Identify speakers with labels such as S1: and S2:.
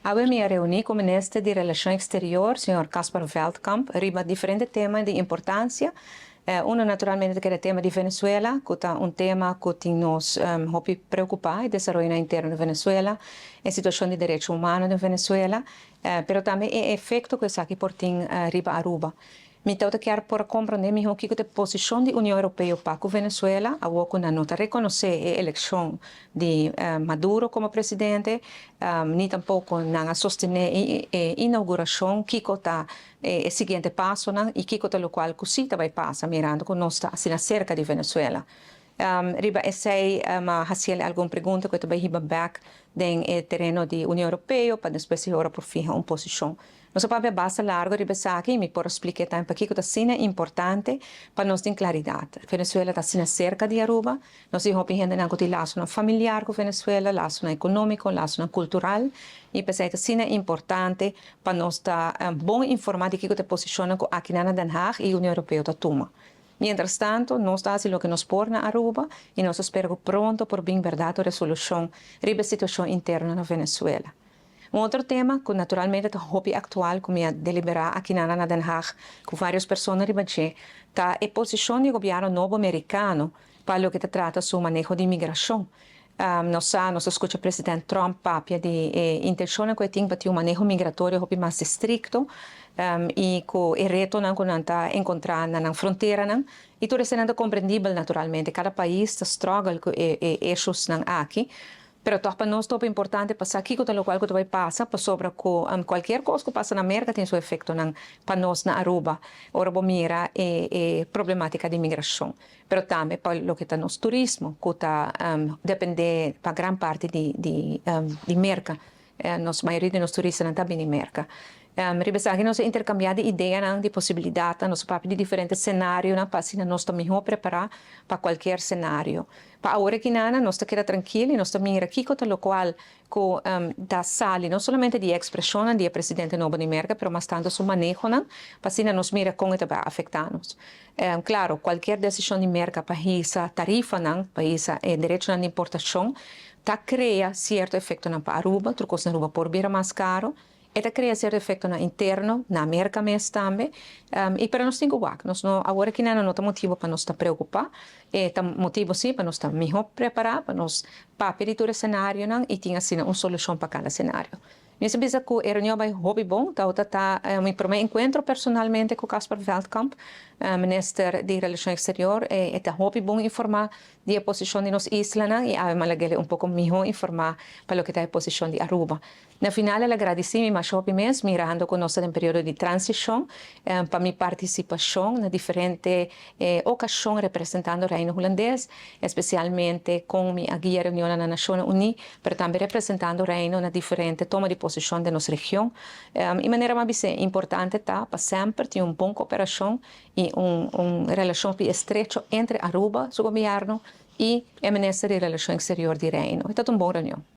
S1: Hoy me reuní con el ministro de Relaciones Exteriores, señor Caspar Veldkamp, riba diferentes temas de importancia. Uno, naturalmente, que es el tema de Venezuela, que es un tema que nos preocupa, el desarrollo interno de Venezuela, la situación de derechos humanos de Venezuela, pero también el efecto que está aquí por riba Aruba. Me tengo que por comprender mejor que a posição da União Europeia para a Venezuela, a que não está reconhecer a eleição de Maduro como presidente, nem tampouco não sostener a inauguração que está o seguinte passo, e que está o qual cosita vai passar, mirando que nós está assim cerca de Venezuela. Riba essay hacer alguma pergunta que também riba back den terreno de União Europeia para depois agora por fija uma posição. Nosso papel basta largo riba aqui me por explicar também porque que está importante para nós ter claridade. Venezuela está sendo cerca de Aruba, nós temos gente não que laço familiar com Venezuela, laço econômico, laço cultural e pensei que é importante para nós estar bom informado de que está posiciona aqui na Den Haag e a União Europeia está toma. Mientras tanto, nos hace lo que nos pone a Aruba y nos espero pronto por bien verdad resolución de la situación interna en Venezuela. Un otro tema que naturalmente es hobby actual, como ya deliberado aquí en Den Haag, con varias personas es la posición del gobierno nuevo americano para lo que se trata de su manejo de inmigración. Nos escucha el presidente Trump papia de intención que tiene para un manejo migratorio más estricto y que el reto que está encontrando en la frontera y todo es comprendible naturalmente. Cada país struggle con issues aquí. Pero para nós é importante passar aqui com o qual vai passar, para sobre qualquer coisa que passa na América tem seu efeito para nós na Aruba. Ora vamos mirar a problemática de imigração. Pero também para o que está no turismo, que está depende para grande parte de merca. A maioria dos turistas não está bem de merca. Ribesagi nós intercambiar de ideia, de possibilidade, nós papel de diferentes cenários, para assim nós estamos melhor preparar para qualquer cenário. Para agora que nada, nós estamos tranquilos, nós estamos aqui com o qual da sala, não somente de expressão do presidente novo de América, mas tanto su manejo, para assim nós mira como vai afetar-nos. Claro, qualquer decisão de América para essa tarifa, para esse direito de importação, cria certo efeito na Aruba, trucos na Aruba por vir mais caro. Esta cria certo efeito na interno, na América mesmo também, e para nós tem que nós agora que não tem motivo para nós estar preocupar, tem motivo sim para nós estar melhor preparados, para nós papel todo cenário e ter assim uma solução para cada cenário. Eu penso que a reunião vai hobby bom, meu primeiro encontro personalmente com Caspar Veldkamp, ministro de Relações Exteriores, é hobby bom informar da posição de nossa isla e a pouco melhor informar para o que está a posição de Aruba. No final, eu agradeci mais hobby mesmo, mirando com nós em período de transição, para minha participação na diferente ocasião representando o Reino Holandês, especialmente com minha guia reunião na Nações Unidas, mas também representando o Reino na diferente toma de posição de nossa região. De maneira mais importante para sempre ter uma boa cooperação e uma relação estreita entre Aruba, seu governo, e o Ministério de Relações Exteriores do Reino. É uma boa reunião.